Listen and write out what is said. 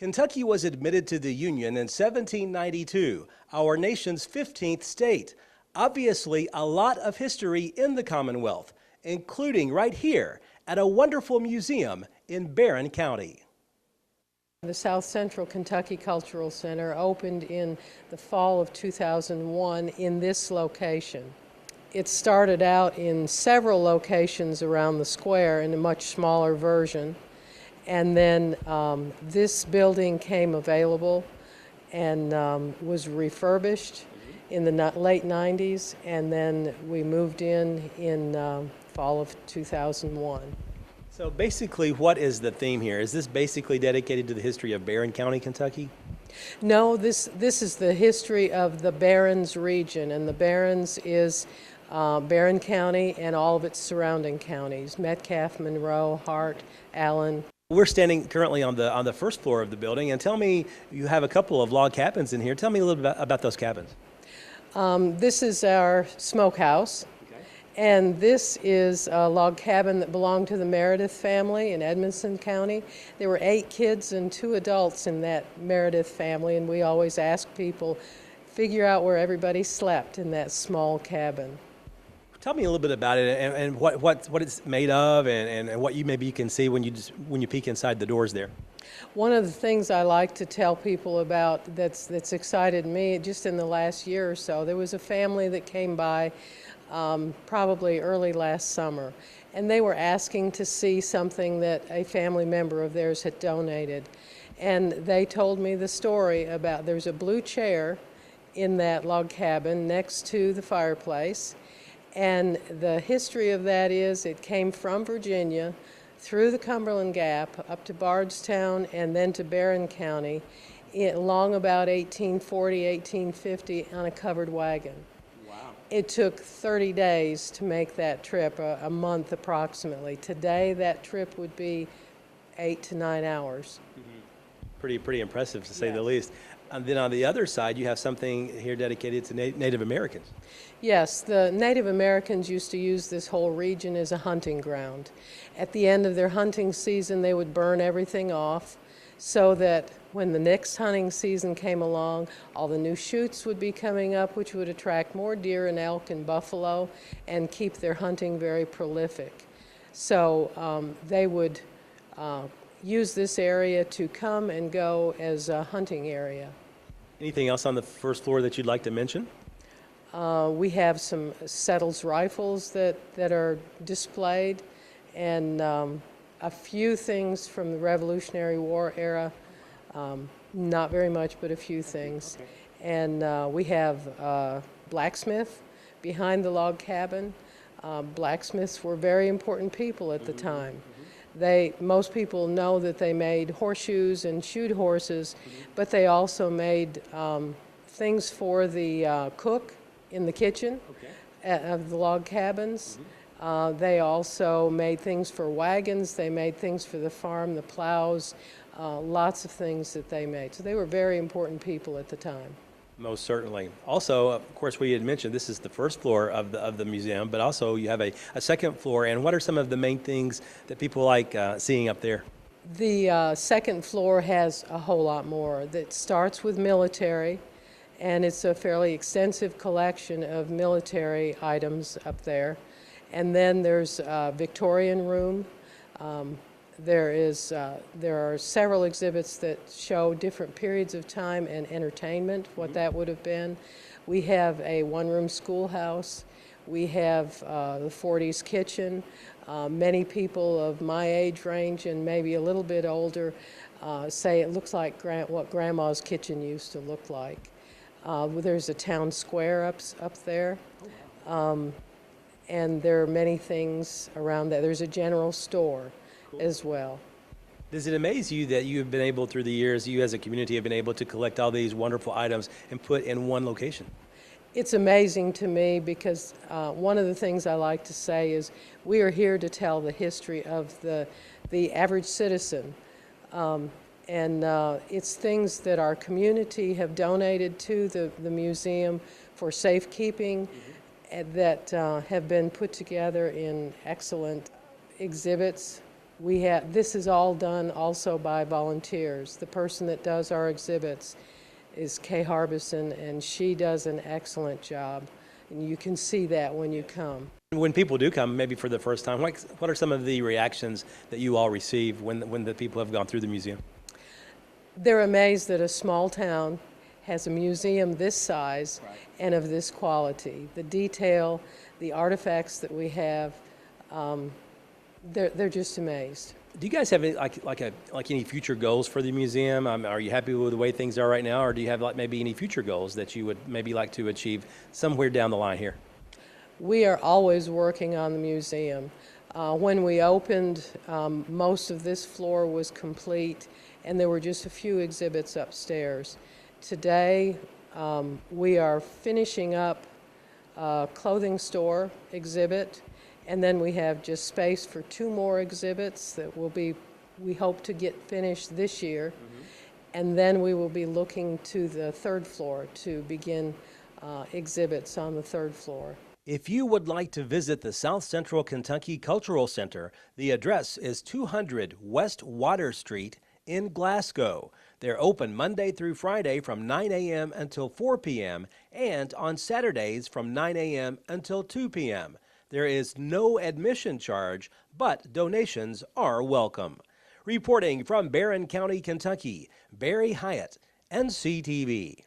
Kentucky was admitted to the Union in 1792, our nation's 15th state. Obviously, a lot of history in the Commonwealth, including right here at a wonderful museum in Barron County. The South Central Kentucky Cultural Center opened in the fall of 2001 in this location. It started out in several locations around the square in a much smaller version. And then this building came available and was refurbished in the late 90s, and then we moved in fall of 2001. So basically, what is the theme here? Is this basically dedicated to the history of Barron County, Kentucky? No, this is the history of the Barrons region, and the Barrons is Barron County and all of its surrounding counties: Metcalfe, Monroe, Hart, Allen. We're standing currently on the first floor of the building, and tell me, you have a couple of log cabins in here. Tell me a little bit about those cabins. This is our smokehouse, and this is a log cabin that belonged to the Meredith family in Edmonson County. There were 8 kids and 2 adults in that Meredith family, and we always ask people, figure out where everybody slept in that small cabin. Tell me a little bit about it and what it's made of and what maybe you can see when you peek inside the doors there. One of the things I like to tell people about that's excited me just in the last year or so, there was a family that came by probably early last summer, and they were asking to see something that a family member of theirs had donated. And they told me the story about there's a blue chair in that log cabin next to the fireplace. And the history of that is it came from Virginia through the Cumberland Gap up to Bardstown and then to Barron County along about 1840, 1850 on a covered wagon. Wow. It took 30 days to make that trip, a month approximately. Today that trip would be 8 to 9 hours. Mm-hmm. Pretty impressive, to say Yes. the least. And then on the other side, you have something here dedicated to Native Americans. Yes, the Native Americans used to use this whole region as a hunting ground. At the end of their hunting season, they would burn everything off so that when the next hunting season came along, all the new shoots would be coming up, which would attract more deer and elk and buffalo and keep their hunting very prolific. So they would use this area to come and go as a hunting area. Anything else on the first floor that you'd like to mention? We have some Settles rifles that are displayed, and a few things from the Revolutionary War era. Not very much, but a few things. Okay. And we have blacksmith behind the log cabin. Blacksmiths were very important people at the time. Most people know that they made horseshoes and shoed horses, but they also made things for the cook in the kitchen of the log cabins. They also made things for wagons. They made things for the farm, the plows, lots of things that they made. So they were very important people at the time. Most certainly. Also, of course, we had mentioned this is the first floor of the museum, but also you have a second floor. And what are some of the main things that people like seeing up there? The second floor has a whole lot more. That starts with military, and it's a fairly extensive collection of military items up there. And then there's a Victorian room. There are several exhibits that show different periods of time and entertainment, what that would have been. We have a one-room schoolhouse. We have the 40s kitchen. Many people of my age range and maybe a little bit older say it looks like what Grandma's kitchen used to look like. There's a town square up there. And there are many things around that. There's a general store as well. Does it amaze you that you have been able, through the years, you as a community have been able to collect all these wonderful items and put in one location? It's amazing to me because one of the things I like to say is we are here to tell the history of the average citizen. And it's things that our community have donated to the museum for safekeeping that have been put together in excellent exhibits This is all done also by volunteers. The person that does our exhibits is Kay Harbison, and she does an excellent job. And you can see that when you come. When people do come, maybe for the first time, what are some of the reactions that you all receive when the people have gone through the museum? They're amazed that a small town has a museum this size and of this quality. The detail, the artifacts that we have, they're just amazed. Do you guys have any, any future goals for the museum? Are you happy with the way things are right now, or do you have maybe any future goals that you would maybe like to achieve somewhere down the line here? We are always working on the museum. When we opened, most of this floor was complete, and there were just a few exhibits upstairs. Today, we are finishing up a clothing store exhibit, and then we have just space for 2 more exhibits that we hope to get finished this year. And then we will be looking to the 3rd floor to begin exhibits on the 3rd floor. If you would like to visit the South Central Kentucky Cultural Center, the address is 200 West Water Street in Glasgow. They're open Monday through Friday from 9 a.m. until 4 p.m. and on Saturdays from 9 a.m. until 2 p.m. There is no admission charge, but donations are welcome. Reporting from Barron County, Kentucky, Barry Hyatt, NCTV.